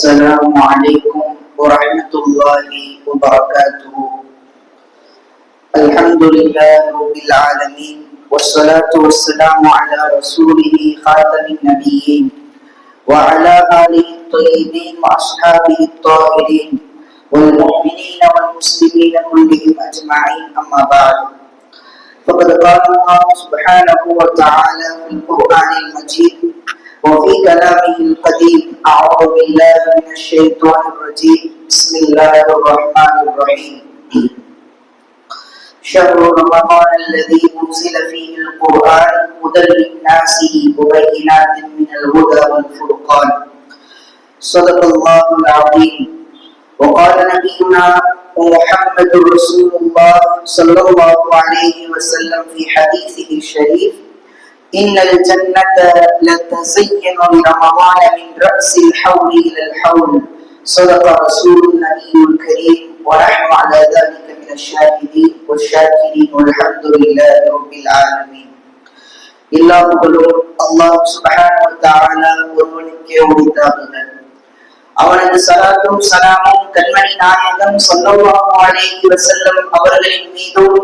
السلام عليكم ورحمة الله وبركاته. الحمد لله رب العالمين والصلاة والسلام على رسوله خاتم النبيين وعلى آله الطيبين وأصحابه الطاهرين والمؤمنين والمسلمين كلهم أجمعين. أما بعد، فقد قال الله سبحانه وتعالى في القرآن المجيد وفي كلامه القديم: أعوذ بالله من الشيطان الرجيم، بسم الله الرحمن الرحيم. شهر رمضان الذي أنزل فيه القرآن هدى للناس وبينات من الهدى والفرقان. صدق الله العظيم. وقال نبينا محمد رسول الله صلى الله عليه وسلم في حديثه الشريف: إن الجنة لتزين لرمضان من رأس الحول إلى الحول. صدق رسول النبي الكريم، ونحن على ذلك من الشاهدين والشاكرين والحمد لله رب العالمين. எல்லா புகழும் அல்லாஹ் சுப்ஹானஹு வ தஆலா ஒருவனுக்கே உரித்தாகுக. அவனது ஸலாத்தும் ஸலாமும் கண்மணி நாயகம் ஸல்லல்லாஹு அலைஹி வஸல்லம் அவர்களின் மீதும்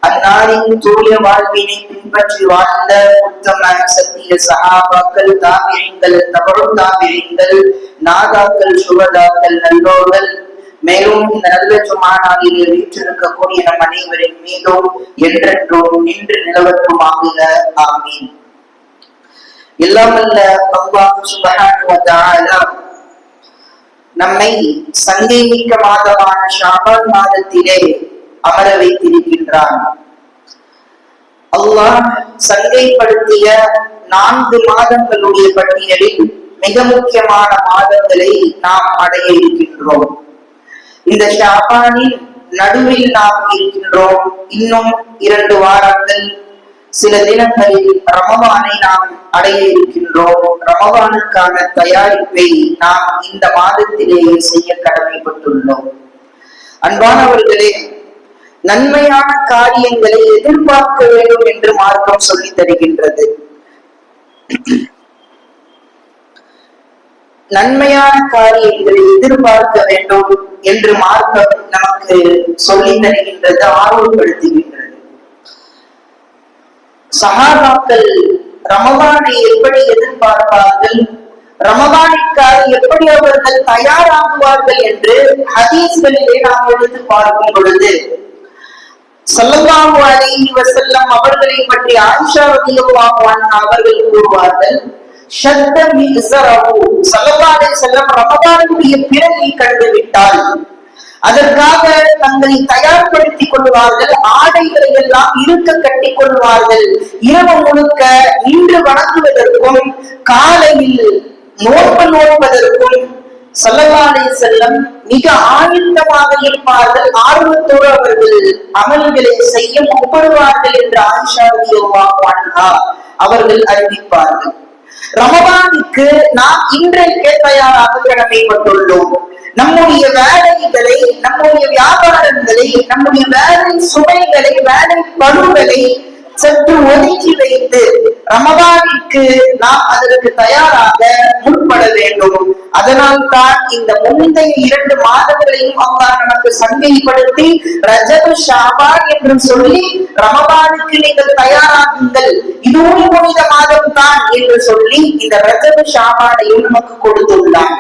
அன்னாரின் தூய வாழ்வினை பின்பற்றி வாழ்ந்த உத்தம சத்திய சஹாபாக்கள், தாபிஈன்கள், தபஉ தாபிஈன்கள், நாதாக்கள், சுஹதாக்கள், நல்லோர்கள், மேலும் இந்த நல்ல ஜுமா நாளிலே வீற்றிருக்கக்கூடிய நம் அனைவரின் மீதும் என்றென்றும் நின்று நிலவட்டுமாகுக. ஆமீன். எல்லாம் வல்ல அல்லாஹ் சுப்ஹானஹு வ தஆலா நம்மை சந்தேகிக்க மாதமான ஷாபான் மாதத்திலே அமர வைத்திருக்கின்றான். அல்லாஹ் சந்தைப்படுத்திய 4 மாதங்களுடைய பட்டியலில் மிக முக்கியமான மாதங்களை நாம் அடைய இருக்கின்றோம். இந்த ஷாபானின் நடுவில் நாம் இருக்கின்றோம். இன்னும் 2 வாரங்கள், சில தினங்களில் ரமலானை நாம் அடைய இருக்கின்றோம். ரமலானுக்கான தயாரிப்பை நாம் இந்த மாதத்திலேயே செய்ய கடமைப்பட்டுள்ளோம். அன்பானவர்களே, நன்மையான காரியங்களை எதிர்பார்க்க வேண்டும் என்று மார்க்கம் சொல்லி தருகின்றது. நன்மையான காரியங்களை எதிர்பார்க்க வேண்டும் என்று மார்க்கம் நமக்கு சொல்லி தருகின்றது, ஆர்வப்படுத்துகின்றது. சஹாபாக்கள் ரமலானை எப்படி எதிர்பார்ப்பார்கள், ரமலானிற்காக எப்படி அவர்கள் தயாராகுவார்கள் என்று ஹதீஸ்களிலே நாம் எடுத்து பார்க்கும் பொழுது ஸல்லல்லாஹு அலைஹி வஸல்லம் அவர்களை பற்றி ஆயிஷா ரலியல்லாஹு அன்ஹா அவர்கள் கூறுவார்கள்: ஷத்த மிஸ்ரஹு, ஸல்லல்லாஹு அலைஹி வஸல்லம் ரமலானுடைய பிறையை கண்டுவிட்டால் அதற்காக தங்களை தயார்படுத்திக் கொள்வார்கள். ஆடைகளை எல்லாம் இருக்க கட்டிக் கொள்வார்கள். இரவு முழுக்க நின்று வணங்குவதற்கும் காலையில் நோன்பு நோற்பதற்கும் ஸல்லல்லாஹு அலைஹி வஸல்லம் மிக ஆயத்தமாக இருப்பார்கள். ஆர்வத்தோடு அவர்கள் அமல்களை செய்ய முற்படுவார்கள் என்று ஆயிஷா ரலியல்லாஹு அன்ஹா அவர்கள் அறிவிப்பார்கள். ரமலானுக்கு நாம் இன்றைக்கே தயாராக கடமைப்பட்டுள்ளோம். நம்முடைய வேலைகளை, நம்முடைய வியாபாரங்களை, நம்முடைய வேலை சுமைகளை, வேலை பளுகளை சற்று ஒதுக்கி வைத்து ரமலானிற்கு நாம் அதற்கு தயாராக முற்பட வேண்டும். அதனால் தான் இந்த முந்தைய 2 மாதங்களையும் அல்லாஹ் நமக்கு சந்தைப்படுத்தி ரஜப், ஷாபான் என்று சொல்லி ரமலானுக்கு நீங்கள் தயாராகுங்கள், இதுவும் புனித மாதம் தான் என்று சொல்லி இந்த ரஜப், ஷாபானையும் நமக்கு கொடுத்துள்ளார்.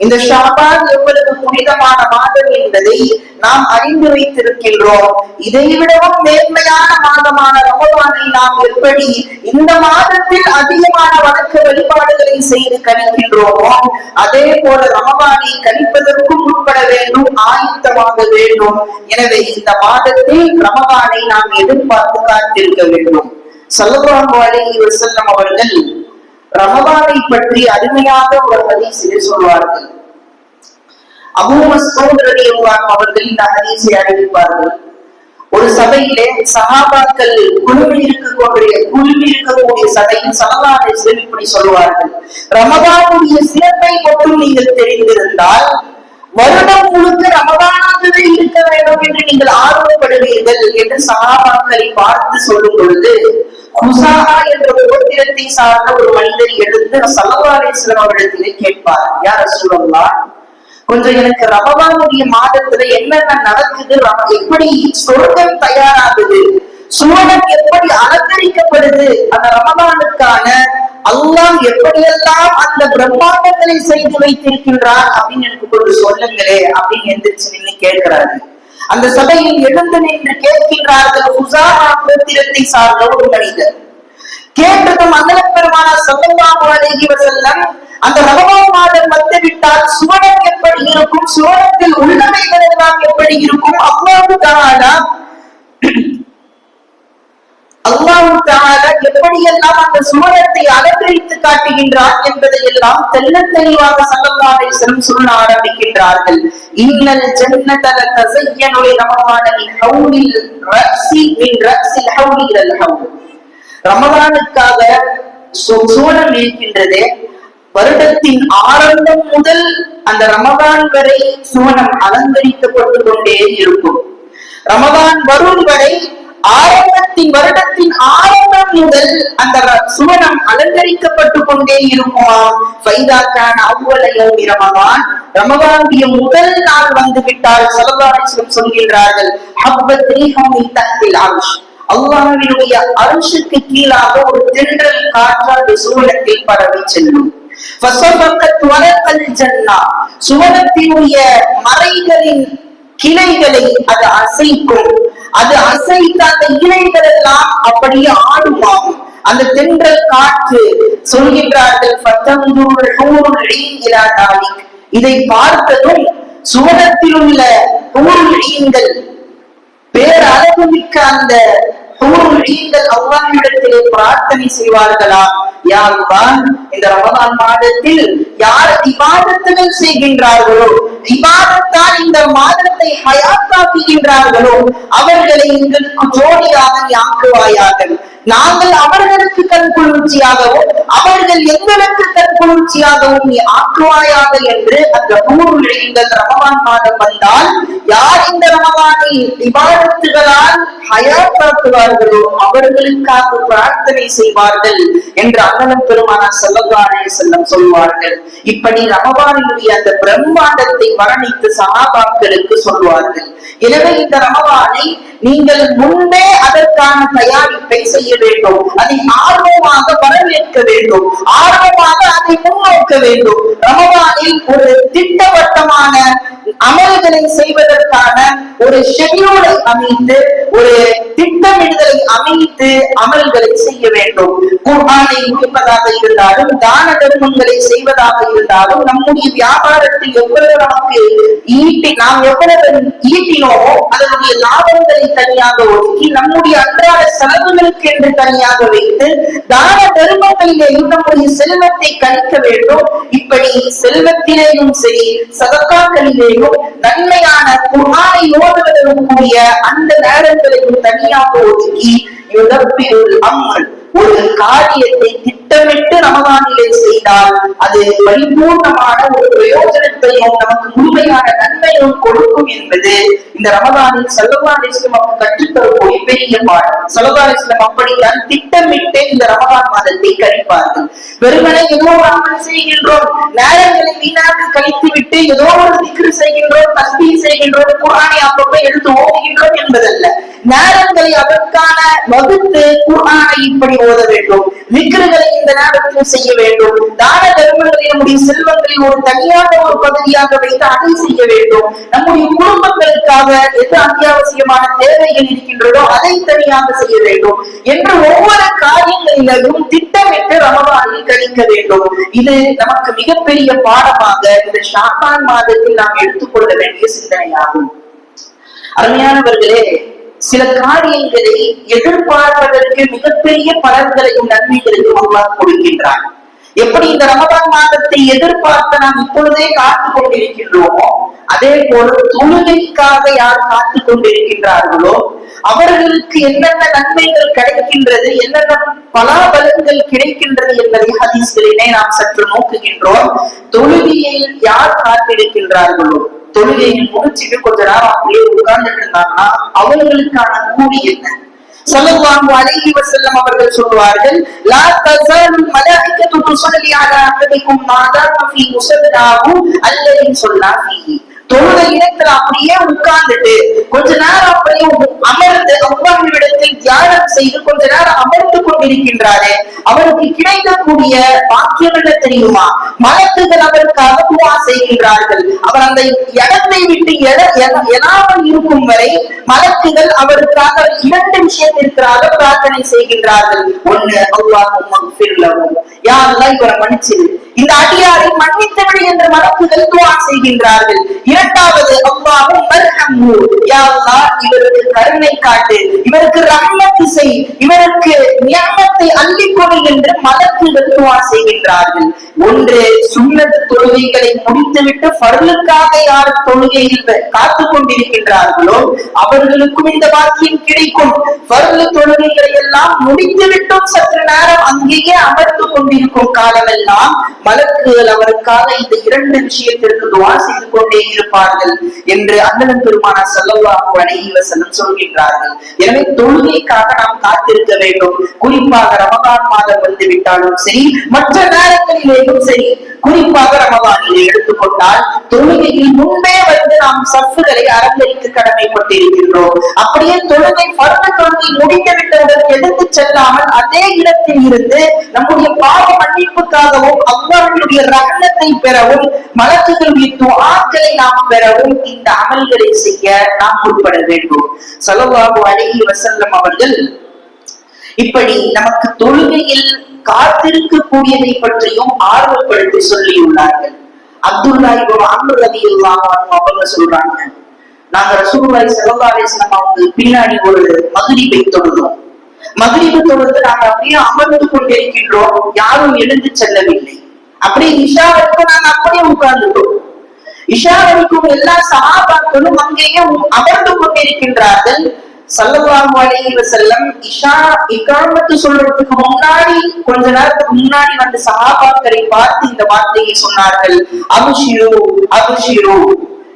இந்த ஷாபான் எவ்வளவு புனிதமான மாதம் என்பதை நாம் அறிந்து வைத்திருக்கின்றோம். இதைவிடவும் மேன்மையான மாதமான ரமலானை நாம் எப்படி இந்த மாதத்தில் அதிகமான வணக்க வழிபாடுகளை செய்து கழிக்கின்றோமோ, அதே போல ரமலானை கழிப்பதற்கும் உட்பட வேண்டும், ஆயத்தமாக வேண்டும். எனவே இந்த மாதத்தில் ரமலானை நாம் எதிர்பார்த்து காத்திருக்க வேண்டும். ஸல்லல்லாஹு அலைஹி வஸல்லம் அவர்கள் ரமலானை பற்றி அருமையாக ஒரு ஹதீஸிலே சொல்வார்கள். அபூ மஸ்ஊத் ரலியல்லாஹு அவர்கள் இந்த ஹதீஸை அறிவிப்பார்கள். ஒரு சபையிலே சஹாபாக்கள் குழுமி இருக்கக்கூடிய சபையில் ஸல்லல்லாஹு அலைஹி வஸல்லம் இப்படி சொல்வார்கள்: ரமலானுடைய சிறப்பை மட்டும் நீங்கள் தெரிந்திருந்தால் வருடம் முழுக்க ரமலானாகவே இருக்க வேண்டும் என்று நீங்கள் ஆர்வப்படுவீர்கள் என்று சஹாபாக்களை பார்த்து சொல்லும் பொழுது குஸாஹா என்ற கோத்திரத்தை சார்ந்த ஒரு மனிதர் எழுந்து ஸல்லல்லாஹு அலைஹி வஸல்லம் அவர்களிடத்திலே கேட்பார்: யா ரசூலல்லாஹ், கொஞ்சம் எனக்கு ரமலானுடைய மாதத்துல என்னென்ன நடக்குது, எப்படி சொர்க்கம் தயாராகுது, சுவனம் எப்படி அலங்கரிக்கப்படுது, அந்த ரமலானுக்கான அல்லாஹ் எப்படியெல்லாம் அந்த பிரம்மாண்டங்களை செய்து வைத்திருக்கின்றார் அப்படின்னு எனக்கு கொஞ்சம் சொல்லுங்களே அப்படின்னு எந்திரிச்சு நின்று கேட்கிறாரு. அந்த சபையில் எழுந்து நின்று கேட்கின்றார்கள் ஹுஸாமா கோத்திரத்தை சார்ந்த ஒரு மனிதர். கேட்டதும் அன்னல் பெருமானார் ஸல்லல்லாஹு அலைஹி வஸல்லம் அந்த ரமலான் மாதம் வந்துவிட்டால் சுவனம் எப்படி இருக்கும், சுவனத்தில் உள்ளவைகள் எல்லாம் எப்படி இருக்கும், அல்லாஹ் தஆலா எப்படியெல்லாம் அந்த சுவனத்தை அலங்கரித்து காட்டுகின்றார் என்பதை எல்லாம் தெள்ள தெளிவாக ஸல்லல்லாஹு அலைஹி வஸல்லம் சொல்ல ஆரம்பிக்கின்றார்கள். இன்னல் ஜன்னத லதஸய்யனு லிரமலானி ஹவுலில் ரஸி மின் ரஸில் ஹவுலி இலல் ஹவுல். ரமலானுக்காக சுவனம் இருக்கின்றதே, வருடத்தின் ஆரம்பம் முதல் அந்த ரமலான் வரை சுவனம் அலங்கரிக்கப்பட்டு கொண்டே இருக்கும். ரமலான் வரும் வரை வருடத்தின் ஆரம்பம் முதல் அந்த சுவனம் அலங்கரிக்கப்பட்டு கொண்டே இருக்குமாம். ரமலான் ரமலானுடைய முதல் நாள் வந்து விட்டால் ஸல்லல்லாஹு அலைஹி வஸல்லம் சொல்கின்றார்கள், அல்லாஹ்வினுடைய அர்ஷுக்கு கீழாக ஒரு தென்றல் காற்று சுவனத்தில் பரவி செல்லும். சுவனத்தினுடைய மறைகளின் கிளைகளை அது அசைக்கும். அது அசைத்த அந்த இலைகள் எல்லாம் அப்படியே ஆடுமாம். அந்த தென்றல் காற்று சொல்கின்றார்கள், இதை பார்த்ததும் சுவனத்தில் உள்ள பேரளவு மிக்க அந்த அல்லாஹ்விடத்திலே பிரார்த்தனை செய்வார்களா, யா அல்லாஹ், இந்த ரமலான் மாதத்தில் யார் இபாதத்துகள் செய்கின்றார்களோ, இபாதத்தால் இந்த மாதத்தை ஹயாத்தாக்குகின்றார்களோ அவர்களை எங்களுக்கு ஜோடியாக ஆக்குவாயாக. நாங்கள் அவர்களுக்கு கண்குளிர்ச்சியாகவும் அவர்கள் எங்களுக்கு கண்குளிர்ச்சியாகவும் நீ ஆக்குவாயாக என்று அந்த ரமலான் மாதம் வந்தால் யார் இந்த ரமலானில் இபாதத்துகளால் ஹயாத்தாக்குவார்களோ அவர்களுக்காக பிரார்த்தனை செய்வார்கள் என்று அன்னல் பெருமானார் ஸல்லல்லாஹு அலைஹி வஸல்லம் சொல்வார்கள். இப்படி ரமலானுடைய அந்த பிரம்மாண்டத்தை வர்ணித்து சஹாபாக்களுக்கு சொல்வார்கள். எனவே இந்த ரமலானை நீங்கள் முன்பே அதற்கான தயாரிப்பை செய்ய வேண்டும். அதை ஆர்வமாக வரவேற்க வேண்டும், ஆர்வமாக அதை முன்னோக்க வேண்டும். ரமலானில் ஒரு திட்டவட்டமான அமல்களை செய்வதற்கான ஒரு ஷெட்யூலை அமைத்து, ஒரு திட்டமிடுதலை அமைத்து அமல்களை செய்ய வேண்டும். குர்ஆனை முடிப்பதாக இருந்தாலும், தான தர்மங்களை செய்வதாக இருந்தாலும், நம்முடைய வியாபாரத்தில் எவ்வளவு நமக்கு நாம் எவ்வளவு ஈட்டினோமோ அதனுடைய லாபங்களை தனியாக ஒதுக்கி நம்முடைய அன்றாட செலவுகளுக்கு என்று தனியாக வைத்து தான தர்மங்களிலேயும் நம்முடைய செல்வத்தை கணிக்க வேண்டும். இப்படி செல்வத்திலேயும் சரி சதகாக்களிலேயும் நன்மையான குர்ஆனை ஓதுவதற்கு கூடிய அந்த நேரங்களையும் தனியாக ஒதுக்கி ஒரு காரியத்தை திட்டமிட்டு ரமலானிலே செய்தால் அது பரிபூர்ணமான ஒரு பிரயோஜனத்தையும் நமக்கு முழுமையான நன்மையும் கொடுக்கும் என்பது இந்த ரமலானில் ஸல்லல்லாஹு அலைஹி வஸல்லம் கற்றுத்தரக்கூடிய பெரிய பாடம். ஸல்லல்லாஹு அலைஹி வஸல்லம் அப்படித்தான் திட்டமிட்டு இந்த ரமலான் மாதத்தை கழிப்பார்கள். வெறுமனே ஏதோ அமல் செய்கின்றோம், நேரங்களை வீணாக கழித்து விட்டு ஏதோ ஒரு திக்ர் செய்கின்றோம், தஸ்பீஹ் செய்கின்றோம், குர்ஆனை அப்பப்போ எடுத்து ஓதுகின்றோம் என்பதல்ல. நேரங்களை அதற்கான வகுத்து குர்ஆனை இப்படி ஓத வேண்டும், விக்ருகளை இந்த நேரத்தில் செய்ய வேண்டும், தான தர்மங்களை நம்முடைய செல்வங்களில் ஒரு தனியாக ஒரு பகுதியாக வைத்து அதை செய்ய வேண்டும், நம்முடைய குடும்பங்களுக்காக எது அத்தியாவசியமான தேவைகள் இருக்கின்றதோ அதை தனியாக செய்ய வேண்டும் என்று ஒவ்வொரு காரியங்களிலும் திட்டமிட்டு ரமலானில் கழிக்க வேண்டும். இது நமக்கு மிகப்பெரிய பாடமாக இந்த ஷாபான் மாதத்தில் நாம் எடுத்துக்கொள்ள வேண்டிய சிந்தனையாகும். அருமையானவர்களே, சில காரியங்களை எதிர்பார்ப்பதற்கு மிகப்பெரிய பலன்களையும் நன்மைகளையும் அல்லாஹ் கொடுக்கின்றார். எப்படி இந்த ரமலான் மாதத்தை எதிர்பார்த்து நாம் இப்பொழுதே காத்துக் கொண்டிருக்கின்றோமோ அதே போல தொழுகைக்காக யார் காத்துக் கொண்டிருக்கின்றார்களோ அவர்களுக்கு என்னென்ன நன்மைகள் கிடைக்கின்றது, என்னென்ன பலாபலன்கள் கிடைக்கின்றது என்பதை ஹதீஸ்களிலே நாம் சற்று நோக்குகின்றோம். தொழுகையில் யார் காத்திருக்கின்றார்களோ, தொழுகையை முடிச்சுட்டு கொஞ்ச நேரம் அப்படியே உட்கார்ந்துட்டு இருந்தாங்கன்னா அவர்களுக்கான கூலி என்ன? ஸல்லல்லாஹு அலைஹி வஸல்லம் அவர்கள் சொல்வார்கள், லா தஸாலுல் மலாயிகத்து துஸல்லி அலா அஹதிக்கும் மா தாம ஃபீ முஸல்லாஹு அல்லதி ஸல்லா ஃபீஹி. இடத்துல அப்படியே உட்கார்ந்துட்டு கொஞ்ச நேரம் அப்படியே அமர்ந்து அல்லாஹ்விடத்தில் தியானம் செய்து கொஞ்ச நேரம் அமர்ந்து கொண்டிருக்கின்றாரே, அவருக்கு கிடைக்கக்கூடிய பாக்கியம் என்ன தெரியுமா? மலக்குகள் அவருக்காக துஆ செய்கின்றார்கள். அவர் அந்த இடத்தை விட்டு எழாமல் இருக்கும் வரை மலக்குகள் அவருக்காக 2 விஷயத்திற்காக பிரார்த்தனை செய்கின்றார்கள். ஒண்ணு, அல்லாஹும்ம ஃபிர் லஹு, யா அல்லாஹ் இவரை மன்னிச்சிடு, இந்த அடியாரை மன்னித்து விடு என்று மலக்குகள் துஆ செய்கின்றார்கள். இரண்டாவது, அல்லாஹும்ம அர்ஹம்ஹு, யா அல்லாஹ் இவருக்கு கருணை காட்டு, இவருக்கு ரஹ்மத் செய், இவருக்கு நிஅமத்தை அள்ளிக் கொடு என்று மலக்குகள் துஆ செய்கின்றார்கள். ஒன்று, சுன்னத் தொழுகைகளை முடித்துவிட்டு ஃபர்லுக்காக யார் தொழுகையில் காத்துக் கொண்டிருக்கின்றார்களோ அவர்களுக்கும் இந்த வாக்கியம் கிடைக்கும். ஃபர்லு தொழுகைகளை எல்லாம் முடித்துவிட்டும் சற்று நேரம் அங்கேயே அமர்ந்து கொண்டிருக்கும் காலமெல்லாம் மலக்குகள் அவருக்காக இந்த 2 விஷயத்திற்கு துஆ செய்து கொண்டே இருப்பார்கள் என்று அண்ணன் பெருமானார் ஸல்லல்லாஹு அலைஹி வஸல்லம் சொல்கின்றார்கள். எனவே தொழுகைக்காக நாம் காத்திருக்க வேண்டும். குறிப்பாக ரமதான் மாதம் வந்து விட்டாலும் சரி, மற்ற நேரங்களிலேயும் சரி, குறிப்பாக ரமதானிலே எடுத்துக்கொண்டால் தொழுகையில் முன்பே வந்து நாம் சஃப்களை அலங்கரிக்க கடமைப்பட்டிருக்கின்றோம். அப்படியே தொழுகை ஃபர்து தொழுகை முடிந்து விட்டவுடன் எடுத்து செல்லாமல் அதே இடத்தில் இருந்து நம்முடைய பாவ மன்னிப்புக்காகவும் அல்லாஹ்வுடைய ரஹ்மத்தை பெறவும் மலக்குகளுடைய துஆக்களை நாம் பெறவும் இந்த அமல்களை செய்ய நாம் முற்பட வேண்டும். ஸல்லல்லாஹு அலைஹி வஸல்லம் அவர்கள் இப்படி நமக்கு தொழுகையில் காத்திருக்கக்கூடியதை பற்றியும் ஆர்வப்படுத்தி சொல்லியுள்ளார்கள். அப்துல்லா இப்னு அம்ர் ரலியல்லாஹு அன்ஹு அவங்க சொல்றாங்க, நாங்க ரசூலுல்லாஹி ஸல்லல்லாஹு அலைஹி வஸல்லம் அவங்க பின்னாடி ஒரு மக்ரிபை தொழுதோம். மக்ரிபு தொழுது நாங்க அப்படியே அமர்ந்து கொண்டிருக்கின்றோம், யாரும் எழுந்து செல்லவில்லை. அப்படியே இஷா வரைக்கும் நாங்க அப்படியே உட்கார்ந்துட்டோம். இஷா வரைக்கும் எல்லா சஹாபாக்களும் அங்கேயே அமர்ந்து கொண்டிருக்கின்றார்கள். ஸல்லல்லாஹு அலைஹி வஸல்லம் இஷா இகாமத்து சொல்றதுக்கு முன்னாடி கொஞ்ச நேரத்துக்கு முன்னாடி வந்து சஹாபாக்களை பார்த்து இந்த வார்த்தையை சொன்னார்கள், அப்ஷிரு அப்ஷிரு,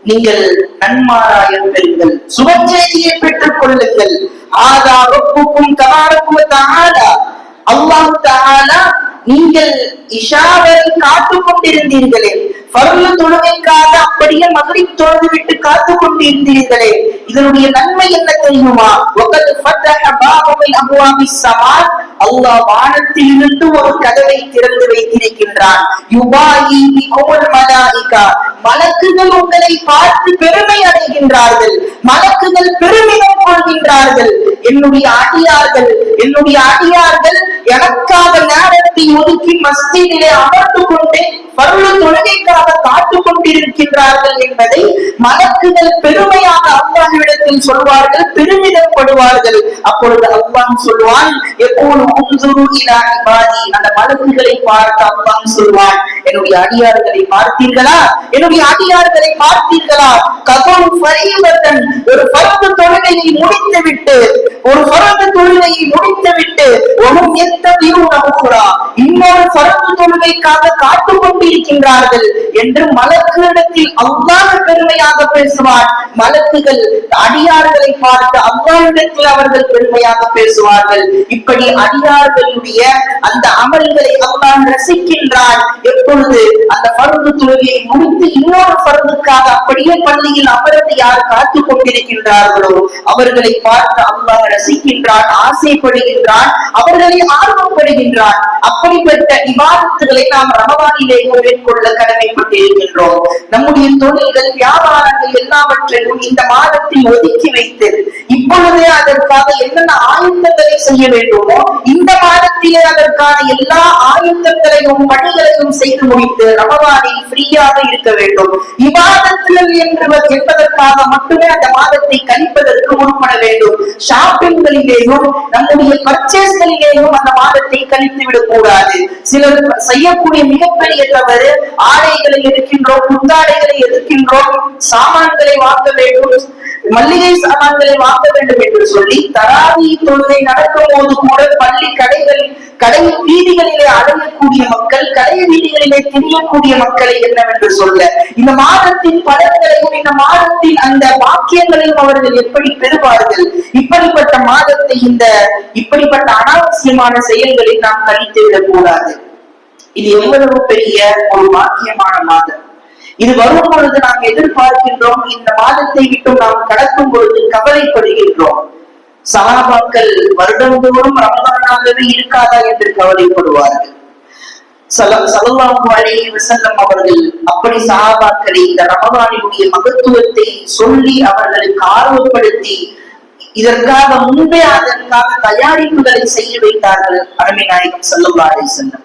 நீங்கள் நன்மாராயம் பெறுங்கள், சுபச்செய்தியை பெற்றுக் கொள்ளுங்கள். ஆதா ரப்புக்கும் தபாரக வ தஆலா, அல்லாஹ் தஆலா நீங்கள் இஷாவை காத்துக் கொண்டிருந்தீர்களே, ஃபர்லு தொழுகைக்காக அப்படியே மக்ரிப் தொழுது விட்டு காத்துக் கொண்டிருந்தீர்களே, இதனுடைய நன்மை என்ன தெரியுமா? வகத் ஃபதஹ பாபு மின் அப்வாபிஸ் ஸமா, அல்லாஹ் வானத்திலிருந்து ஒரு கதவை திறந்து வைத்திருக்கின்றான். யுபாயி பிகுல் மலாயிகா, மலக்குகள் உங்களை பார்த்து பெருமை அடைகின்றார்கள், மலக்குகள் பெருமிதம் கொள்கின்றார்கள். என்னுடைய அடியார்கள் எனக்காக நேரத்தை ஒதுக்கி மஸ்ஜிதிலே அமர்ந்து கொண்டு ஃபர்லு தொழுகைக்காக காத்துக் கொண்டிருக்கின்றார்கள் என்பதை மலக்குகள் பெருமையாக அல்லாஹ்விடத்தில் சொல்வார்கள், பெருமிதப்படுவார்கள். அப்பொழுது அல்லாஹ் சொல்வான், யகூலு உன்சுரு இலா இபாதி, அந்த மலக்குகளை பார்த்து அல்லாஹ் சொல்வான், என்னுடைய அடியார்களை பார்த்தீர்களா, என்னுடைய அடியார்களை பார்த்தீர்களா? கதம் ஃபரீதத்தன், ஒரு ஃபர்து தொழுகையை முடித்துவிட்டு ஒரும் யத்தபியூன உக்ரா, இன்னொரு ஃபர்து தொழுகைக்காக காத்துக் கொண்டிருக்கின்றார்கள் என்று மலக்குகளிடத்தில் அல்லாஹ் பெருமையாக பேசுவார். மலக்குகள் அடியார்களை பார்த்து அல்லாஹ்விடத்தில் அவர்கள் பெருமையாக பேசுவார்கள். இப்படி அடியார்களுடைய அந்த அமல்களை அல்லாஹ் ரசிக்கின்றான். எப்பொழுது அந்த ஃபர்து தொழுகையை முடித்து இன்னொரு ஃபர்துக்காக அப்படியே பள்ளியில் அமர்ந்து யார் காத்துக் கொண்டிருக்கின்றார்களோ அவர்களை பார்த்து அல்லாஹ் ரசிக்கின்றான், ஆசைப்படுகின்றான், அவர்களை ஆர்வப்படுகின்றான். அப்படிப்பட்ட இபாதத்துகளை நாம் ரமதானிலே மேற்கொள்ள கடமைப்பட்டிருக்கின்றோம். நம்முடைய தொழில்கள், வியாபாரங்கள் எல்லாவற்றையும் இந்த மாதத்தில் ஒதுக்கி வைத்து இப்பொழுதே அதற்காக என்னென்ன ஆயுதங்களை செய்ய வேண்டுமோ இந்த மாதத்திலே அதற்கான எல்லா ஆயுதங்களையும் பணிகளையும் செய்து முடித்து ரமதானில் ஃப்ரீயாக இருக்க வேண்டும். இபாதத்துகள் என்பதற்காக மட்டுமே அந்த மாதத்தை கழிப்பதற்கு முற்பட வேண்டும். ஷாப்பிங்களிலேயும் நம்முடைய பர்ச்சேஸ்களிலேயும் அந்த மாதத்தை கழித்து விடக் கூடாது. சிலர் செய்யக்கூடிய மிகப்பெரிய தவறு, ஆடைகளை எடுக்கின்றோம், புத்தாடைகளை எடுக்கின்றோம், சாமான்களை வாங்க வேண்டும், மல்லிகை சாமான்களை வாங்க வேண்டும் என்று சொல்லி தராவி தொழுகை நடக்கும் போது கூட பள்ளி கடை வீதிகளிலே அடையக்கூடிய மக்கள், கடை வீதிகளிலே திரியக்கூடிய மக்களை என்னவென்று சொல்ல, இந்த மாதத்தின் பலன்களையும் இந்த மாதத்தின் அந்த வாக்கியங்களையும் அவர்கள் எப்படி பெறுவார்கள்? இப்படிப்பட்ட மாதத்தை இப்படிப்பட்ட அனாவசியமான செயல்களை நாம் கழித்து விடக் கூடாது. இது எவ்வளவு பெரிய ஒரு வாக்கியமான மாதம். இது வரும் பொழுது நாம் எதிர்பார்க்கின்றோம், இந்த மாதத்தை விட்டு நாம் கடக்கும் பொழுது கவலைப்படுகின்றோம். சஹாபாக்கள் வருடந்தோறும் ரமதானாகவே இருக்காதா என்று கவலைப்படுவார்கள். ஸல்லல்லாஹு அலைஹி வஸல்லம் அவர்கள் அப்படி சஹாபாக்களை இந்த ரமதானுடைய மகத்துவத்தை சொல்லி அவர்களுக்கு ஆர்வப்படுத்தி இதற்காக முன்பே அதற்காக தயாரிப்புகளை செய்ய வைத்தார்கள். அருமை நாயகம் ஸல்லல்லாஹு அலைஹி வஸல்லம்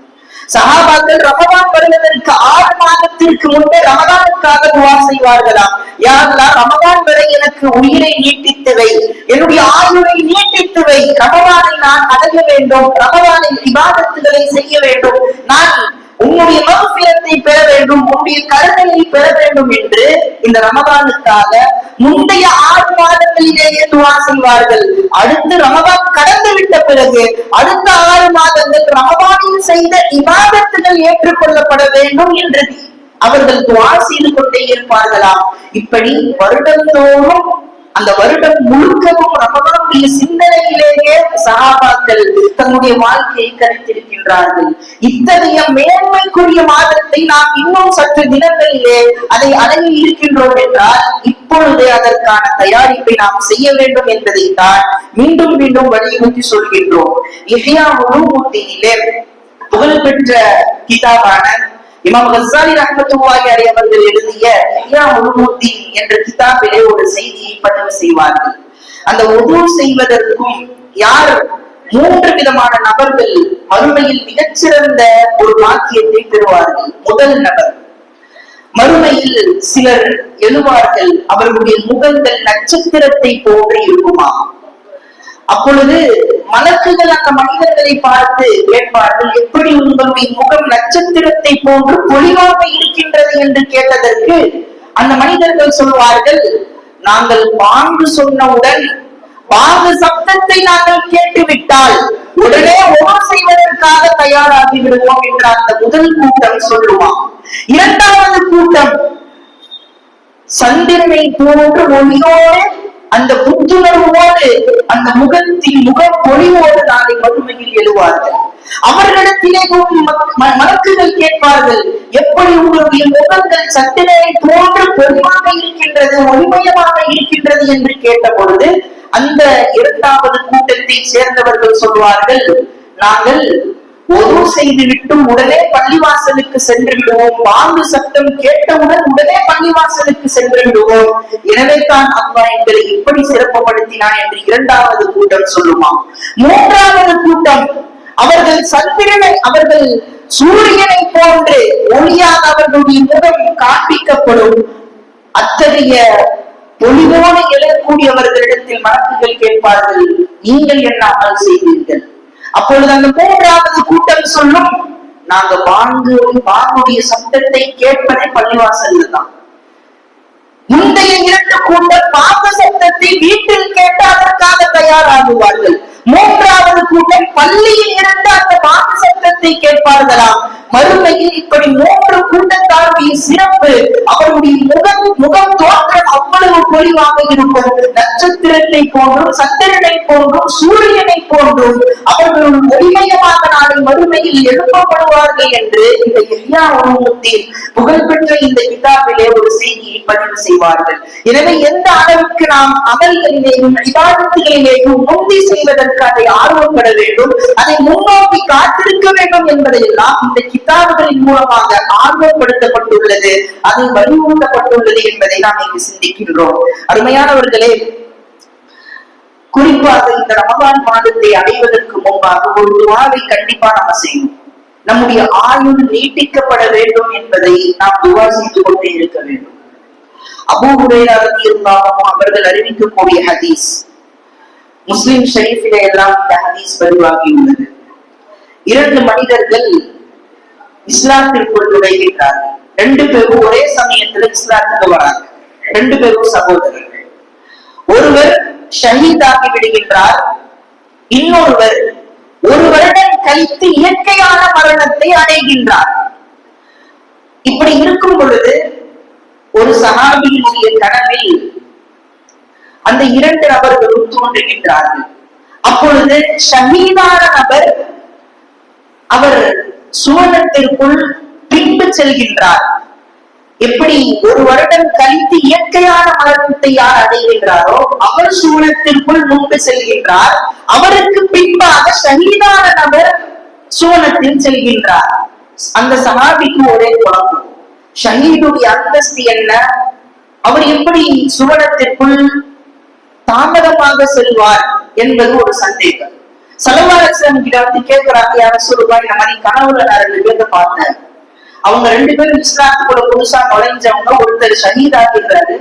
சஹாபாக்கள் ரமதான் வருவதற்கு 6 மாதத்திற்கு முன்பே ரமதானுக்காக துஆ செய்வார்களாம். யா அல்லாஹ், ரமதான் வரை எனக்கு உயிரை நீட்டித்து வை, என்னுடைய ஆயுளை நீட்டித்து வை, ரமதானை நான் அடைய வேண்டும், ரமதானில் இபாதத்துகளை செய்ய வேண்டும், நான் உன்னுடைய மக்ஃபிரத்தை பெற வேண்டும், உன்னுடைய கருணையை பெற வேண்டும் என்று இந்த ரமதானுக்காக முந்தைய 6 மாதங்களிலேயே துஆ செய்வார்கள். அடுத்து ரமதான் கடந்து விட்ட பிறகு அடுத்த 6 மாதங்கள் ரமதானில் செய்த இபாதத்துகள் ஏற்றுக்கொள்ளப்பட வேண்டும் என்று அவர்கள் துஆ செய்து கொண்டே இருப்பார்களாம். இப்படி வருடந்தோறும் அந்த வருடம் முழுக்கவும் ரமதானுடைய சிந்தனையிலேயே சஹாபாக்கள் தன்னுடைய வாழ்க்கையை கழித்திருக்கின்றார்கள். இத்தகைய மேன்மைக்குரிய மாதத்தை நாம் இன்னும் சற்று தினங்களிலே அதை அடைய இருக்கின்றோம் என்றால் இப்பொழுதே அதற்கான தயாரிப்பை நாம் செய்ய வேண்டும் என்பதைத்தான் மீண்டும் மீண்டும் வலியுறுத்தி சொல்கின்றோம். இஹ்யா உலூமுத்தீனிலே புகழ்பெற்ற கிதாபான இமாம் கஸ்ஸாலி ரஹ்மத்துல்லாஹி அலைஹி அவர்கள் எழுதிய இஹ்யா உலூமுத்தீன் என்ற கிதாபிலே ஒரு செய்தியை பதிவு செய்வார்கள். அந்த உது செய்வதற்கும் யார் 3 விதமான நபர்கள் மறுமையில் மிகச்சிறந்த ஒரு பாக்கியத்தை பெறுவார்கள். முதல் நபர், மறுமையில் சிலர் எழுவார்கள், அவர்களுடைய முகங்கள் நட்சத்திரத்தை போன்று இருக்குமா. அப்பொழுது மலக்குகள் அந்த மனிதர்களை பார்த்து கேட்பார்கள், எப்படி உங்களுடைய முகம் நட்சத்திரத்தை போன்று பொலிவாக இருக்கின்றது என்று கேட்டதற்கு அந்த மனிதர்கள் சொல்வார்கள், நாங்கள் பாங்கு சொன்னவுடன் பாங்கு சப்தத்தை நாங்கள் கேட்டுவிட்டால் உடனே உணவு செய்வதற்காக தயாராகி விடுவோம் என்ற அந்த முதல் கூட்டம் சொல்லுவான். இரண்டாவது கூட்டம் சந்திரனை போன்று ஒளியோடு அந்த புத்துணர்வோடு அந்த முகத்தின் முகப்பொழிவோடு நாளை மறுமையில் எழுவார்கள். அவர்களிடத்திலே மலக்குகள் கேட்பார்கள், எப்படி உங்களுடைய முகங்கள் சந்திரனை போன்று பொலிவாக இருக்கின்றது, ஒளிமயமாக இருக்கின்றது என்று கேட்ட பொழுது அந்த இரண்டாவது கூட்டத்தை சேர்ந்தவர்கள் சொல்வார்கள், நாங்கள் ஒது செய்துவிட்டு உடனே பள்ளிவாசலுக்கு சென்று விடுவோம், பாங்கு சத்தம் கேட்டவுடன் உடனே பள்ளிவாசலுக்கு சென்று விடுவோம், எனவே தான் அல்லாஹ் எங்களை இப்படி சிறப்புப்படுத்தினான் என்று இரண்டாவது கூட்டம் சொல்லுமா. மூன்றாவது கூட்டம், அவர்கள் சந்திரனை, அவர்கள் சூரியனை போன்று ஒளியாக அவர்களுடைய முகம் காண்பிக்கப்படும். அத்தகைய பொலிவோடு எழக்கூடியவர்களிடத்தில் மலக்குகள் கேட்பார்கள், நீங்கள் என்ன அமல் செய்தீர்கள்? அப்பொழுது அந்த மூன்றாவது கூட்டம் சொல்லும், நாங்க பாங்குடைய சப்தத்தை கேட்பதே பள்ளிவாசல்ல தான். முந்தைய 2 கூட்டம் பாங்கு சப்தத்தை வீட்டில் கேட்டு அதற்காக தயாராகுவார்கள். மூன்றாவது கூட்டம் பள்ளியில் இருந்து அந்த பாங்கு சப்தத்தை கேட்பார்களாம். மறுமையில் இப்படி 3 கூட்டத்தாருடைய சிறப்பு, அவருடைய முகம் தோற்றம் அவ்வளவு பொலிவாக இருக்கும். நட்சத்திரத்தை போன்றும் சந்திரனை போன்றும் சூரியனை போன்றும் அவர்கள் ஒளிமயமாக நாளை மறுமையில் எழுப்பப்படுவார்கள் என்று இந்த இஹ்யா உலூமுத்தீன் புகழ்பெற்ற இந்த கிதாபிலே ஒரு செய்தியை பதிவு செய்வார்கள். எனவே எந்த அளவுக்கு நாம் அமல்களிலேயும் இபாதத்துகளிலேயும் முந்தி செய்வதற்கு அதை ஆர்வப்பட வேண்டும், அதை முன்னோக்கி காத்திருக்க வேண்டும் என்பதையெல்லாம் இந்த கிதாபுகளின் மூலமாக ஆர்வப்படுத்தப்பட்டுள்ளது, அது வலியுறுத்தப்பட்டுள்ளது என்பதை நாம் இங்கு சிந்திக்கின்றோம். அருமையானவர்களே, குறிப்பாக இந்த ரமதான் மாதத்தை அடைவதற்கு முன்பாக ஒரு துஆவை கண்டிப்பா நம்ம செய்யணும். நம்முடைய ஆயுள் நீட்டிக்கப்பட வேண்டும் என்பதை நாம் துஆ செய்து கொண்டே இருக்க வேண்டும். அபூ ஹுரைரா ரலியல்லாஹு அன்ஹு அவர்கள் அறிவிக்கக்கூடிய ஹதீஸ், முஸ்லிம் ஷரீஃபிலே எல்லாம் இந்த ஹதீஸ் பதிவாகியுள்ளது. 2 மனிதர்கள் இஸ்லாத்திற்குள் நுழைகின்றார்கள். 2 பேரும் ஒரே சமயத்துல இஸ்லாத்துக்கு வராங்க. 2 பேரும் சகோதரர்கள். ஒருவர் ஷஹீதாகி விடுகின்றார், இன்னொருவர் 1 வருடம் கழித்து இயற்கையான மரணத்தை அடைகின்றார். இப்படி இருக்கும் பொழுது ஒரு சஹாபியினுடைய கனவில் அந்த 2 நபர்களும் தோன்றுகின்றார்கள். அப்பொழுது ஷஹீதான நபர் அவர் சுவனத்திற்குள் பின்பு செல்கின்றார். எப்படி ஒரு வருடம் கழித்து இயற்கையான மரணத்தை யார் அடைகின்றாரோ அவர் சுவனத்திற்குள் முன்பு செல்கின்றார், அவருக்கு பின்பாக ஷஹீதான நபர் சுவனத்தில் செல்கின்றார். அந்த சஹாபிக்கு ஒரே குழப்பம், ஷஹீதுடைய அந்தஸ்து என்ன, அவர் எப்படி சுவனத்திற்குள் தாமதமாக செல்வார் என்பது ஒரு சந்தேகம். ஸல்லல்லாஹு அலைஹி வஸல்லம் கிட்ட வந்து கேட்கிறாங்க, யா ரசூலுல்லாஹ், இந்த மாதிரி கனவுல நான் 2 பேரை பார்த்தேன், அவங்க 2 பேரும் இஸ்லாத்துக்குள்ள புதுசா நுழைஞ்சவங்க, ஒருத்தர் ஷஹீதாகின்றாரு,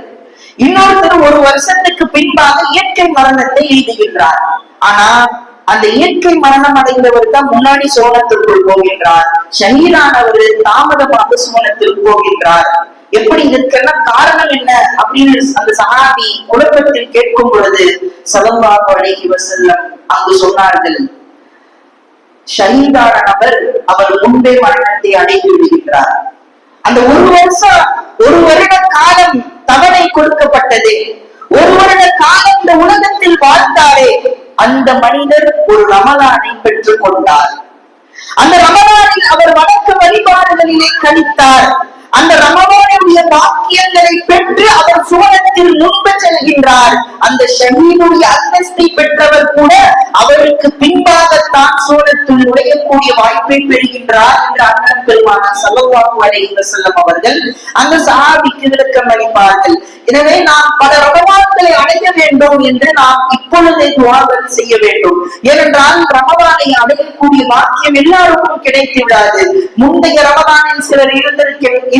இன்னொருத்தர் 1 வருஷத்துக்கு பின்பாக இயற்கை மரணத்தை எழுதுகின்றார். ஆனா அந்த இயற்கை மரணம் அடைந்தவர் தான் முன்னாடி சுவனத்திற்குள் போகின்றார், ஷஹீதானவர் தாமதமாக சுவனத்திற்கு போகின்றார். எப்படி இதுக்கென்ன காரணம் என்ன அப்படின்னு அந்த சஹாபி குழப்பத்தில் கேட்கும் பொழுது ஸல்லல்லாஹு அலைஹி வஸல்லம் அங்கு சொன்னார்கள், ஷஹீதான நபர் அவர் முன்பே மரணத்தை அடைந்து விடுகின்றார். அந்த 1 வருட காலம் தவணை கொடுக்கப்பட்டது, 1 வருட காலம் இந்த உலகத்தில் வாழ்ந்தாரே அந்த மனிதர் ஒரு ரமலானை பெற்றுக் கொண்டார். அந்த ரமலானில் அவர் வணக்க வழிபாடுகளிலே கழித்தார். அந்த ரமலானுடைய வாக்கியங்களை பெற்று அவர் சுவனத்தில் முன்பு செல்கின்றார். அந்த ஷஹீதுடைய அந்தஸ்தை பெற்றவர் கூட அவருக்கு பின்பாகத்தான் சுவனத்தில் நுழையக்கூடிய வாய்ப்பை பெறுகின்றார் என்று அண்ணன் பெருமானார் ஸல்லல்லாஹு அலைஹி வஸல்லம் அவர்கள் அந்த சஹாபிக்கு விளக்கம் அளிப்பார்கள். எனவே நாம் பல ரமலான்களை அடைய வேண்டும் என்று நாம் இப்பொழுதே துஆக்கள் செய்ய வேண்டும். ஏனென்றால் ரமலானை அடையக்கூடிய வாக்கியம் எல்லாருக்கும் கிடைத்து விடாது. முந்தைய ரமலானில் சிலர்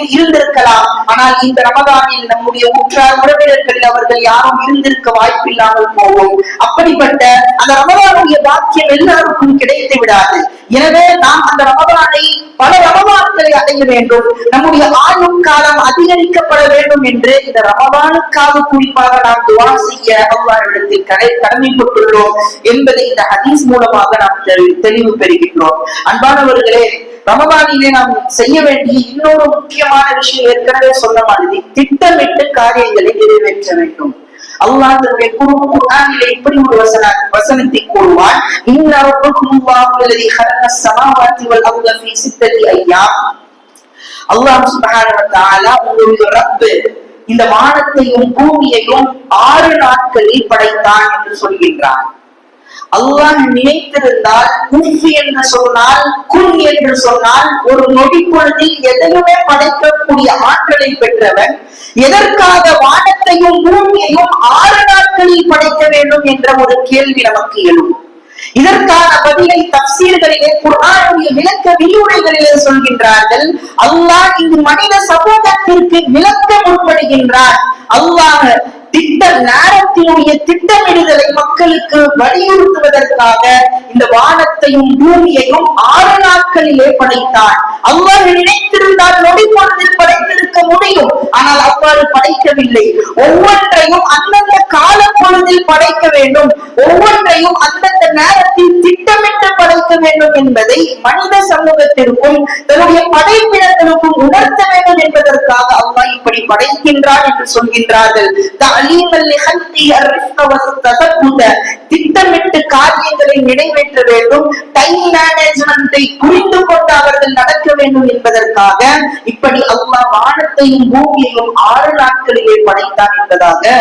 இருந்திருக்கலாம், ஆனால் இந்த ரமலானில் நம்முடைய உற்றார் உறவினர்களில் அவர்கள் யாரும் இருந்திருக்க வாய்ப்பில்லாமல் போகும். அப்படிப்பட்ட அந்த ரமலானுடைய வாக்கியம் எல்லாருக்கும் கிடைத்து விடாது. எனவே நாம் அந்த ரமலானை பல ரமலான்களை அடைய வேண்டும், நம்முடைய ஆயுள் காலம் அதிகரிக்கப்பட வேண்டும் என்று இந்த ரமலானுக்காக குறிப்பாக நாம் துஆ செய்ய அல்லாஹ்விடத்தில் கடமைப்பட்டுள்ளோம் என்பதை இந்த ஹதீஸ் மூலமாக நாம் தெளிவு பெறுகின்றோம். அன்பானவர்களே, ரமலானிலே நாம் செய்ய வேண்டிய இன்னொரு முக்கியமான விஷயம் ஏற்கனவே சொன்ன மாதிரி திட்டமிட்டு காரியங்களை நிறைவேற்ற வேண்டும். அல்லாஹ் தன்னுடைய குர்ஆனிலே இப்படி ஒரு வசனத்தை கூறுவான், இன்ன ரப்பக்குமுல்லாஹு அல்லதி ஹலகஸ் ஸமாவாதி வல் அர்த ஃபீ 6 அய்யாம். அல்லாஹ் சுப்ஹானஹு வ தஆலா உங்களுடைய ரப் இந்த வானத்தையும் பூமியையும் 6 நாட்களில் படைத்தான் என்று சொல்கின்றான். அல்லாஹ் நினைத்திருந்தால் குஃப் என்று சொன்னால், குன் என்று சொன்னால், ஒரு நொடி பொழுதில் எதையுமே படைக்கக்கூடிய ஆற்றலை பெற்றவன் எதற்காக வானத்தையும் பூமியையும் 6 நாட்களில் படைக்க வேண்டும் என்ற ஒரு கேள்வி நமக்கு எழும். இதற்கான பதிலை தஃசீர்களிலே குர்ஆனுடைய விளக்க விரிவுரைகளிலே சொல்கின்றார்கள். அல்லாஹ் இந்த மனித சமூகத்திற்கு விளக்க முற்படுகின்றார். அல்லாஹ் நேரத்தினுடைய திட்டமிடுதலை மக்களுக்கு வலியுறுத்துவதற்காக இந்த வானத்தையும் பூமியையும் 6 நாட்களிலே படைத்தான். அல்லாஹ் நினைத்திருந்தால் நொடி பொழுதில் படைத்திருக்க முடியும், ஆனால் அவ்வாறு படைக்கவில்லை. ஒவ்வொன்றையும் அந்தந்த கால பொழுதில் படைக்க வேண்டும், ஒவ்வொன்றையும் அந்தந்த நேரத்தில் திட்டமிட்டு படைக்க வேண்டும் என்பதை மனித சமூகத்திற்கும் தன்னுடைய படைப்பினத்திற்கும் உணர்த்த வேண்டும் என்பதற்காக அல்லாஹ் இப்படி படைக்கின்றான் என்று சொல்கின்றார்கள். திட்டமிட்டு காரியங்களை நிறைவேற்ற வேண்டும், டைம் மேனேஜ்மெண்டை புரிந்து கொண்டு அவர்கள் நடக்க வேண்டும் என்பதற்காக இப்படி அல்லாஹ் வானத்தையும் பூமியையும் 6 நாட்களிலே படைத்தான் என்பதாக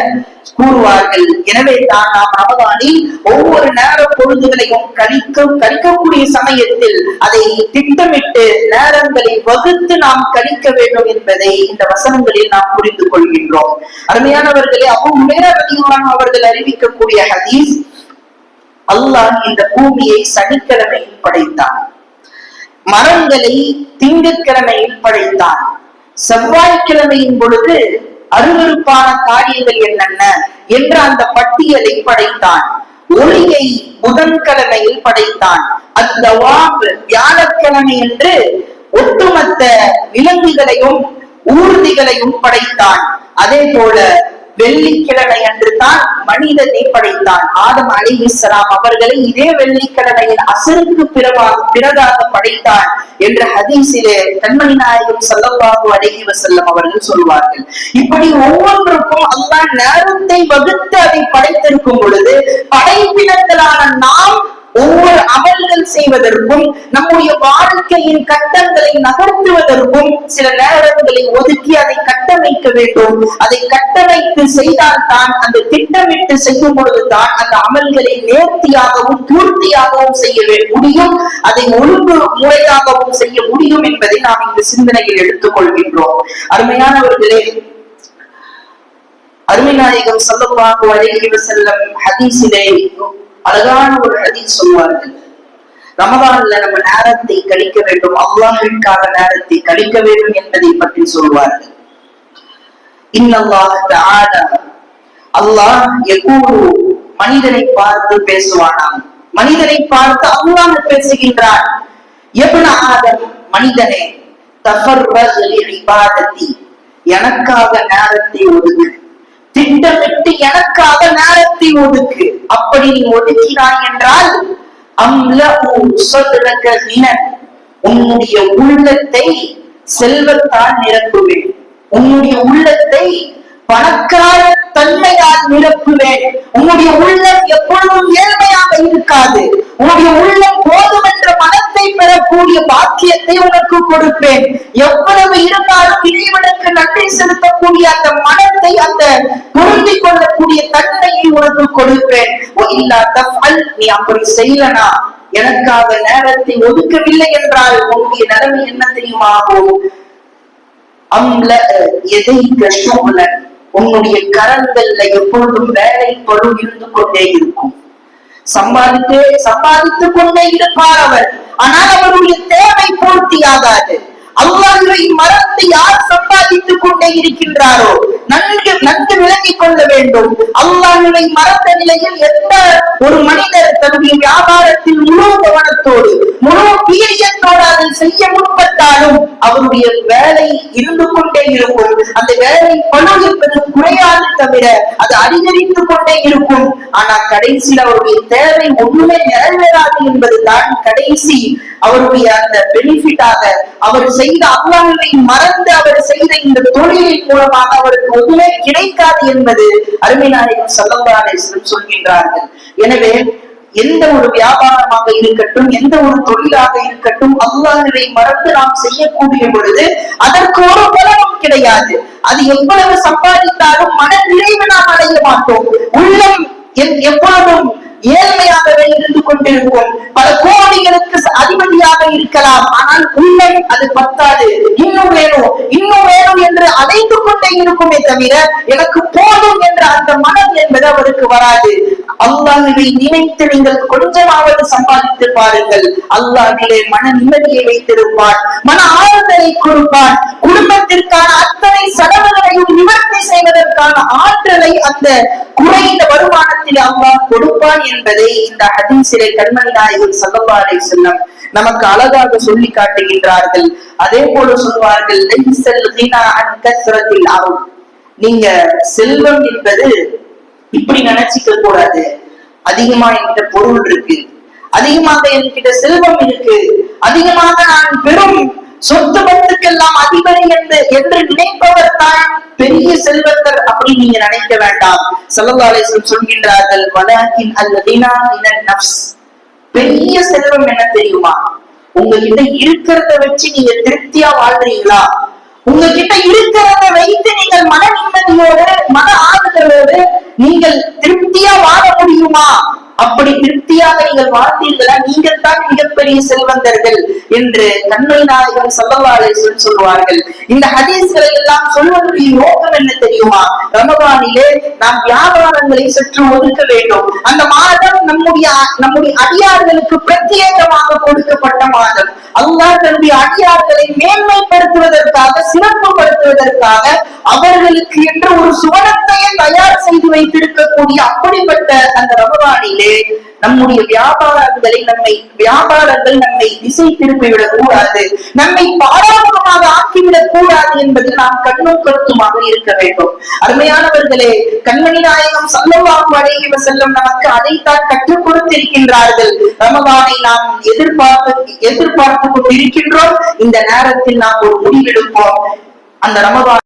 கூறுவார்கள். எனவே தான் நாம் ரமலானில் ஒவ்வொரு நேர பொழுதுகளையும் கழிக்கக்கூடிய சமயத்தில் அதை திட்டமிட்டு நேரங்களை வகுத்து நாம் கழிக்க வேண்டும் என்பதை இந்த வசனங்களில் நாம் புரிந்து கொள்கின்றோம். அருமையானவர்களே, அபூ ஹுரைரா ரலியல்லாஹு அவர்கள் அறிவிக்கக்கூடிய ஹதீஸ், அல்லாஹ் இந்த பூமியை சனிக்கிழமையில் படைத்தான், மரங்களை திங்கட்கிழமையில் படைத்தான், செவ்வாய்க்கிழமையின் பொழுது அருவருப்பான காரியங்கள் என்னென்ன என்ற அந்த பட்டியலை படைத்தான், ஒளியை புதன்கிழமையில் படைத்தான், அத்தவாப் வியாழக்கிழமை என்று ஒட்டுமொத்த விலங்குகளையும் ஊர்திகளையும் படைத்தான். அதே போல வெள்ளிக்கிழமை அன்று தான் மனிதனை படைத்தான். ஆதம் அலைஹிஸ்ஸலாம் அவர்களை இதே வெள்ளிக்கிழமையின் அசருக்கு பிறகாக படைத்தான் என்ற ஹதீஸிலே கண்மணி நாயகம் ஸல்லல்லாஹு அலைஹி வஸல்லம் அவர்கள் சொல்வார்கள். இப்படி ஒவ்வொன்றுக்கும் அல்லாஹ் நேரத்தை வகுத்து அதை படைத்திருக்கும் பொழுது படைப்பினங்களான நாம் ஒவ்வொரு அமல்கள் செய்வதற்கும் நம்முடைய வாழ்க்கையின் கட்டங்களை நகர்த்துவதற்கும் சில நேரங்களை ஒதுக்கி அதை கட்டமைக்க வேண்டும். அதை கட்டமைத்து செய்தால்தான், அந்த திட்டமிட்டு செய்யும் பொழுதுதான் அந்த அமல்களை நேர்த்தியாகவும் பூர்த்தியாகவும் செய்ய முடியும், அதை ஒழுங்கு முறையாகவும் செய்ய முடியும் என்பதை நாம் இந்த சிந்தனையில் எடுத்துக் கொள்கின்றோம். அருமையானவர்களே, அருமைநாயகம் ஸல்லல்லாஹு அலைஹி வஸல்லம் ஹதீஸிலே அழகான ஒரு ஹதீஸ் சொல்வார்கள். ரமதான்ல நம்ம நேரத்தை கழிக்க வேண்டும், அல்லாஹ்விற்காக நேரத்தை கழிக்க வேண்டும் என்பதை பற்றி சொல்வார்கள். இன்னல்லாஹ் தஆலா, அல்லாஹ் யகூலு, மனிதனை பார்த்து பேசுவானாம். மனிதனை பார்த்து அல்லாஹ் பேசுகின்றான். இப்ன ஆதம், மனிதனே, தஃபர்ரஜ் லிஇபாதத்தி, எனக்காக நேரத்தை ஒதுக்கு, திட்டமிட்டு எனக்காக நேரத்தை ஒதுக்கு. அப்படி நீ ஒதுக்கினாய் என்றால் உன்னுடைய உள்ளத்தை செல்வத்தால் நிரப்புவேன், உன்னுடைய உள்ளத்தை பணக்கார தன்மையால் நிரப்புவேன். உன்னுடைய உள்ளம் எப்பொழுதும் ஏழ்மையாக இருக்காது. உன்னுடைய உள்ளம் போதும் என்ற மனத்தை பெறக்கூடிய பாக்கியத்தை உனக்கு கொடுப்பேன். எவ்வளவு இருந்தாலும் இறைவனுக்கு நன்றி செலுத்தக்கூடிய அந்த மனத்தை, அந்த பொருந்தி கொள்ளக்கூடிய தன்மையை உனக்கு கொடுப்பேன். நீ அப்படி செய்யலனா, எனக்காக நேரத்தை ஒதுக்கவில்லை என்றால் உன்னுடைய நிலைமை என்ன தெரியுமா? உன்னுடைய கரங்கள்ல எப்பொழுதும் வேலை பழு இருந்து கொண்டே இருக்கும். சம்பாதித்துக் கொண்டே இருப்பார் அவர். ஆனால் அவருடைய தேவை பூர்த்தியாகாது. அல்லாஹ்வை மறந்து யார் சம்பாதித்துக் கொண்டே இருக்கின்றாரோ நன்கு விளங்கிக் கொள்ள வேண்டும். அல்லாஹ்வை மறந்த நிலையில் எந்த ஒரு மனிதர் தன்னுடைய வியாபாரத்தில் முழு கவனத்தோடு, முழு வீரியத்தோடு அதை செய்ய முற்பட்டாலும் அவருடைய வேலை இருந்து கொண்டே இருக்கும். அந்த வேலை பணு என்பது குறையாது தவிர அது அதிகரித்துக் கொண்டே இருக்கும். ஆனா கடைசியில் அவருடைய தேவை ஒன்றுமே நிறைவேறாது என்பதுதான் கடைசி அவருடைய அந்த பெனிஃபிட்டாக அவர் செய்த அல்லாஹ்வை மறந்து அவர் செய்த இந்த தொழிலின் மூலமாக அவருக்கு ஒன்றுமே கிடைக்காது என்பது அருமைநாயகம் ஸல்லல்லாஹு அலைஹி வஸல்லம் சொல்கின்றார்கள். எனவே எந்த ஒரு வியாபாரமாக இருக்கட்டும், எந்த ஒரு தொழிலாக இருக்கட்டும், அல்லாஹ்வை மறந்து நாம் செய்யக்கூடிய பொழுது அதற்கு ஒரு பலனும் கிடையாது. அது எவ்வளவு சம்பாதித்தாலும் மன நிறைவு நாம் அடைய மாட்டோம். உள்ளம் எப்பொழுதும் ஏழ்மையாகவே இருந்து கொண்டிருக்கும். பல கோடிகளுக்கு அதிபதியாக இருக்கலாம், ஆனால் உள்ளம் அது பத்தாது. இன்னும் வேணும், இன்னும் வேணும் என்று அடைந்து கொண்டே இருக்குமே தவிர எனக்கு போதும் என்ற அந்த மனம் என்பது அவருக்கு வராது. அல்லாஹ்வை நினைத்து நீங்கள் கொஞ்சமாவது சம்பாதித்து பாருங்கள். அல்லாஹ்விலே மன நிம்மதியை வைத்திருப்பான், மன ஆறுதலை கொடுப்பான். குடும்பத்திற்கான அத்தனை செலவுகளையும் நிவர்த்தி செய்வதற்கான ஆற்றலை அந்த குறைந்த வருமானத்தில் அல்லாஹ் கொடுப்பான் என்பதை இந்த ஹதீஸிலே கண்மணி நாயகம் ஸல்லல்லாஹு அலைஹி வஸல்லம் நமக்கு அழகாக சொல்லி காட்டுகின்றார்கள். அதே போல சொல்வார்கள், நீங்க செல்வம் என்பது இப்படி நினைச்சிக்க கூடாது. அதிகமா என்கிட்ட பொருள் இருக்கு, அதிகமாக என்கிட்ட செல்வம் இருக்கு, அதிகமாக நான் பெரும் சொத்து பத்துக்கெல்லாம் அதிபதி என்று நினைப்பவர் தான் பெரிய செல்வந்தர் அப்படி நீங்க நினைக்க வேண்டாம். ஸல்லல்லாஹு அலைஹி வஸல்லம் சொல்கின்றார்கள், வலாகின் அல்லதீனா மினன் நஃப்ஸ், பெரிய செல்வம் என்ன தெரியுமா? உங்ககிட்ட இருக்கிறத வச்சு நீங்க திருப்தியா வாழ்றீங்களா? உங்ககிட்ட இருக்கிறத வைத்து நீங்கள் மன நிம்மதியோடு, மன ஆறுதலோடு நீங்கள் திருப்தியா வாழ முடியுமா? அப்படி திருப்தியாக நீங்கள் வாழ்ந்தீர்களா, நீங்கள் தான் மிகப்பெரிய செல்வந்தர்கள் என்று கண்மணி நாயகம் ஸல்லல்லாஹு அலைஹி வஸல்லம் சொல்வார்கள். இந்த ஹதீஸ்களை எல்லாம் சொல்வதற்கு நோக்கம் என்ன தெரியுமா? ரமதானிலே நாம் வியாபாரங்களை சற்று ஒதுக்க வேண்டும். அந்த மாதம் நம்முடைய அடியார்களுக்கு பிரத்யேகமாக கொடுக்கப்பட்ட மாதம். அல்லாஹ் தன்னுடைய அடியார்களை மேன்மைப்படுத்துவதற்காக, சிறப்புப்படுத்துவதற்காக அவர்களுக்கு என்று ஒரு சுவனத்தையே தயார் செய்து வைத்திருக்கக்கூடிய அப்படிப்பட்ட அந்த ரமதானிலே நம்முடைய வியாபாரங்கள் நம்மை திசை திருப்பிவிடக் கூடாது, நம்மை பாராமுகமாக ஆக்கிவிடக் கூடாது என்பது நாம் கண்ணும் கருத்துமாக இருக்க வேண்டும். அருமையானவர்களே, கண்மணி நாயகம் ஸல்லல்லாஹு அலைஹி வஸல்லம் நமக்கு அதைத்தான் கற்றுக் கொடுத்திருக்கின்றார்கள். ரமதானை நாம் எதிர்பார்த்து கொண்டிருக்கின்றோம். இந்த நேரத்தில் நாம் ஒரு முடிவெடுப்போம். அந்த ரமதான்